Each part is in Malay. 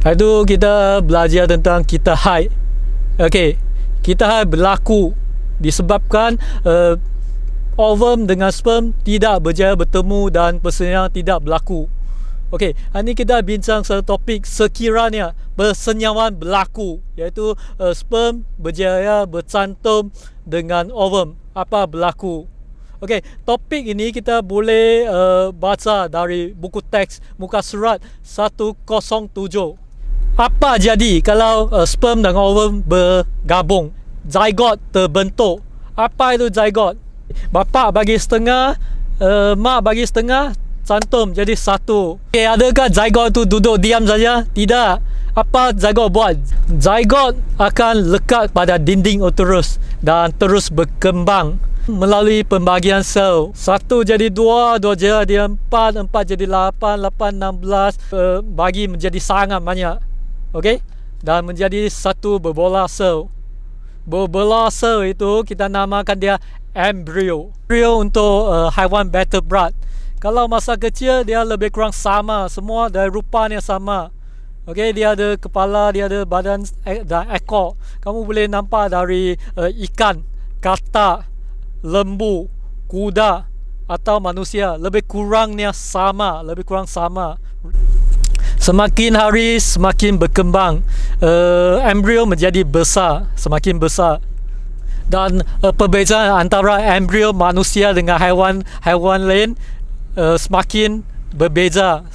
Itu kita belajar tentang kita haid. Okey, kita haid berlaku disebabkan ovum dengan sperm tidak berjaya bertemu dan persendirian tidak berlaku. Okey, hari ini kita bincang satu topik sekiranya persenyawan berlaku, iaitu sperm berjaya bercantum dengan ovum, apa berlaku. Okey, topik ini kita boleh baca dari buku teks muka surat 107. Apa jadi kalau sperm dan ovum bergabung? Zygote terbentuk. Apa itu zygote? Bapa bagi setengah, mak bagi setengah, cantum jadi satu. Okay, adakah zygote itu duduk diam saja? Tidak. Apa zygote buat? Zygote akan lekat pada dinding uterus dan terus berkembang melalui pembagian sel. 1 jadi 2, 2 jadi 4, 4 jadi 8, 8 16, bagi menjadi sangat banyak. Okey? Dan menjadi satu berbola sel. Berbola sel itu kita namakan dia embrio. Embrio untuk haiwan vertebrate. Kalau masa kecil dia lebih kurang sama, semua dari rupanya sama. Okey, dia ada kepala, dia ada badan dan ekor. Kamu boleh nampak dari ikan, katak, lembu, kuda atau manusia, lebih kurangnya sama, lebih kurang sama. Semakin hari semakin berkembang, embrio menjadi besar, semakin besar. Dan perbezaan antara embrio manusia dengan haiwan lain semakin berbeza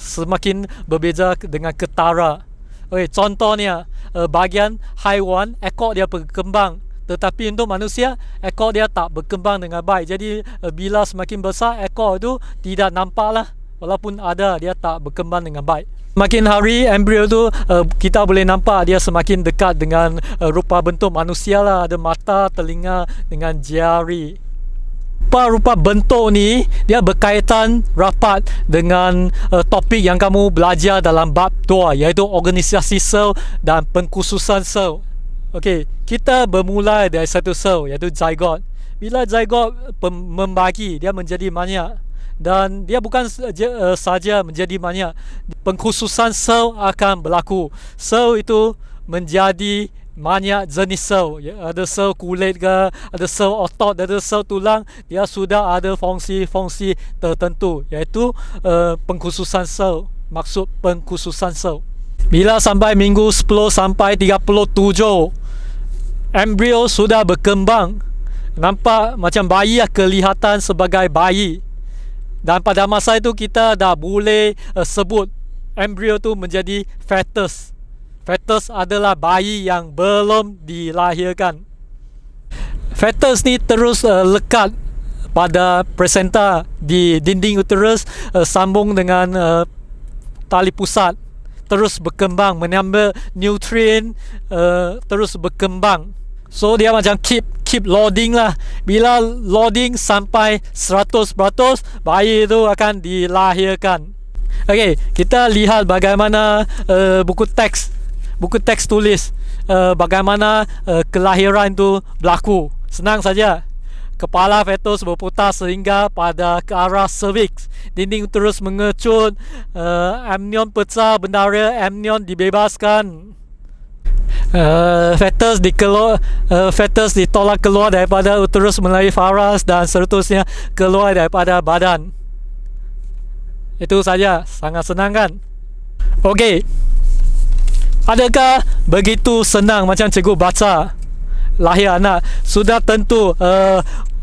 dengan ketara. Okay, contohnya bahagian haiwan ekor dia berkembang, tetapi untuk manusia ekor dia tak berkembang dengan baik. Jadi bila semakin besar ekor itu tidak nampak lah, walaupun ada dia tak berkembang dengan baik. Semakin hari embrio tu kita boleh nampak dia semakin dekat dengan rupa bentuk manusia lah. Ada mata, telinga dengan jari. Rupa bentuk ni dia berkaitan rapat dengan topik yang kamu belajar dalam bab 2, iaitu organisasi sel dan pengkhususan sel. Okey, kita bermula dari satu sel, iaitu zygote. Bila zygote membagi, dia menjadi banyak. Dan dia bukan saja menjadi banyak, pengkhususan sel akan berlaku. Sel itu menjadi banyak jenis sel, ada sel kulit ke, ada sel otot, ada sel tulang. Dia sudah ada fungsi-fungsi tertentu, iaitu pengkhususan sel. Maksud pengkhususan sel, bila sampai minggu 10 sampai 37, embrio sudah berkembang, nampak macam bayi, kelihatan sebagai bayi. Dan pada masa itu kita dah boleh sebut embrio tu menjadi fetus. Fetus adalah bayi yang belum dilahirkan. Fetus ni terus lekat pada placenta di dinding uterus, sambung dengan tali pusat, terus berkembang, mengambil nutrien, terus berkembang. So dia macam keep loading lah. Bila loading sampai 100%, bayi itu akan dilahirkan. Okey, kita lihat bagaimana buku teks tulis bagaimana kelahiran itu berlaku. Senang saja. Kepala fetus berputar sehingga pada ke arah cervix. Dinding terus mengecut, amnion pecah, bendara amnion dibebaskan. Fetus ditolak keluar daripada uterus melalui faras dan seterusnya keluar daripada badan. Itu saja, sangat senang kan? Okey, adakah begitu senang macam cikgu baca lahir anak? Sudah tentu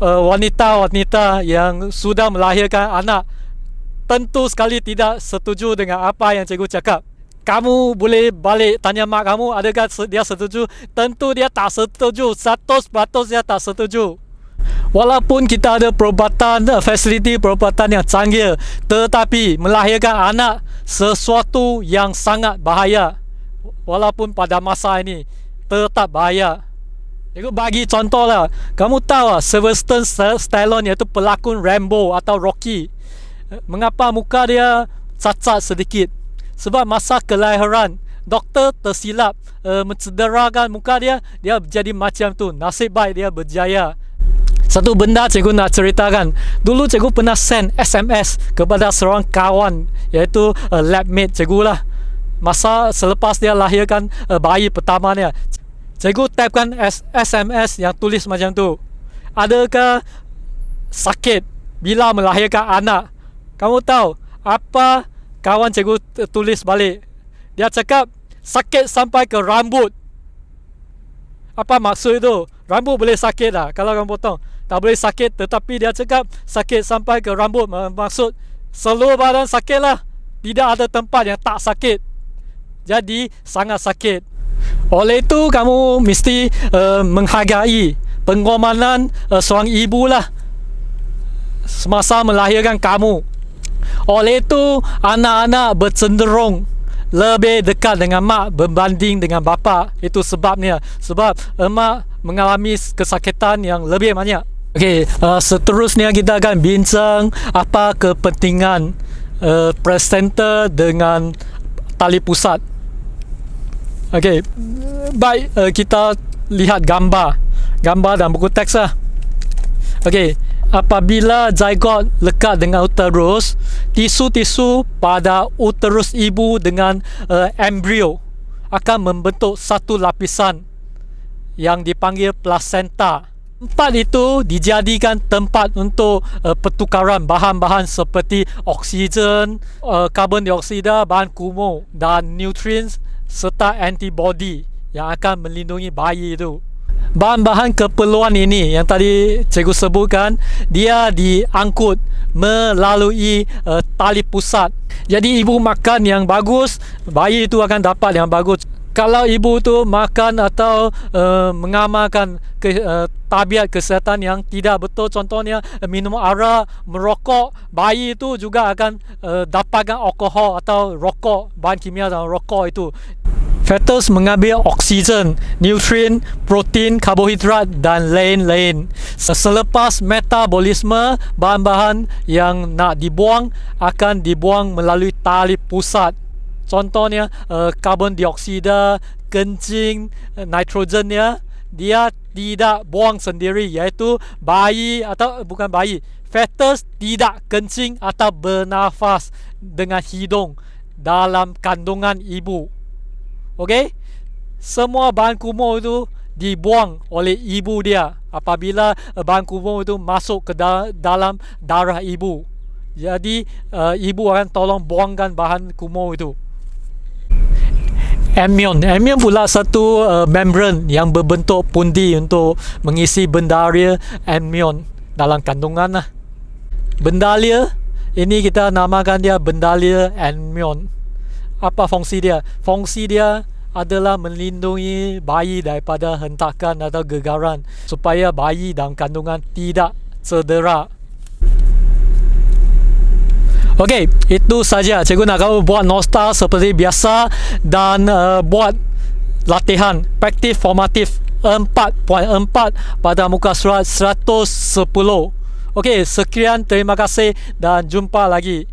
wanita-wanita yang sudah melahirkan anak tentu sekali tidak setuju dengan apa yang cikgu cakap. Kamu boleh balik tanya mak kamu, adakah dia setuju? Tentu dia tak setuju, 100% dia tak setuju. Walaupun kita ada perubatan, fasiliti perubatan yang canggih, tetapi melahirkan anak sesuatu yang sangat bahaya. Walaupun pada masa ini tetap bahaya. Cikgu bagi contoh lah. Kamu tahu lah, Sylvester Stallone, iaitu pelakon Rambo atau Rocky, mengapa muka dia cacat sedikit? Sebab masa kelahiran doktor tersilap mencederakan muka dia jadi macam tu. Nasib baik dia berjaya. Satu benda cikgu nak ceritakan. Dulu cikgu pernah send SMS kepada seorang kawan, iaitu lab mate cikgu lah. masa selepas dia lahirkan bayi pertamanya, cikgu typekan SMS yang tulis macam tu. Adakah sakit bila melahirkan anak? Kamu tahu apa kawan cikgu tulis balik? Dia cakap sakit sampai ke rambut. Apa maksud itu? Rambut boleh sakit lah kalau kamu potong, tak boleh sakit. Tetapi dia cakap sakit sampai ke rambut, maksud seluruh badan sakit lah. Tidak ada tempat yang tak sakit. Jadi sangat sakit. Oleh itu kamu mesti menghargai pengorbanan seorang ibu lah semasa melahirkan kamu. Oleh itu anak-anak bercenderung lebih dekat dengan mak berbanding dengan bapa. Itu sebabnya, sebab mak mengalami kesakitan yang lebih banyak. Okey, seterusnya kita akan bincang apa kepentingan placenta dengan tali pusat. Okey, baik, kita lihat gambar dan buku teks lah. Okey, apabila zygote lekat dengan uterus, tisu-tisu pada uterus ibu dengan embrio akan membentuk satu lapisan yang dipanggil placenta. Tempat itu dijadikan tempat untuk pertukaran bahan-bahan seperti oksigen, karbon dioksida, bahan kumur dan nutrients serta antibody yang akan melindungi bayi itu. Bahan-bahan keperluan ini yang tadi cikgu sebutkan, dia diangkut melalui tali pusat. Jadi ibu makan yang bagus, bayi itu akan dapat yang bagus. Kalau ibu tu makan atau mengamalkan tabiat kesihatan yang tidak betul, contohnya minum arak, merokok, bayi itu juga akan dapatkan alkohol atau rokok, bahan kimia dalam rokok itu. Fetus mengambil oksigen, nutrien, protein, karbohidrat dan lain-lain. Selepas metabolisme, bahan-bahan yang nak dibuang akan dibuang melalui tali pusat. Contohnya karbon dioksida, kencing, nitrogennya dia tidak buang sendiri, iaitu bayi atau bukan bayi, fetus tidak kencing atau bernafas dengan hidung dalam kandungan ibu. Okey, semua bahan kumur itu dibuang oleh ibu dia apabila bahan kumur itu masuk ke dalam darah ibu. Jadi ibu akan tolong buangkan bahan kumur itu. Amnion pula satu membran yang berbentuk pundi untuk mengisi bendalia amnion dalam kandungan lah. Bendalia ini kita namakan dia bendalia amnion. Apa fungsi dia? Fungsi dia adalah melindungi bayi daripada hentakan atau gegaran supaya bayi dalam kandungan tidak cedera. Okey, itu saja. Cikgu nak kamu buat nota seperti biasa dan buat latihan praktis formatif 4.4 pada muka surat 110. Okey, sekian, terima kasih dan jumpa lagi.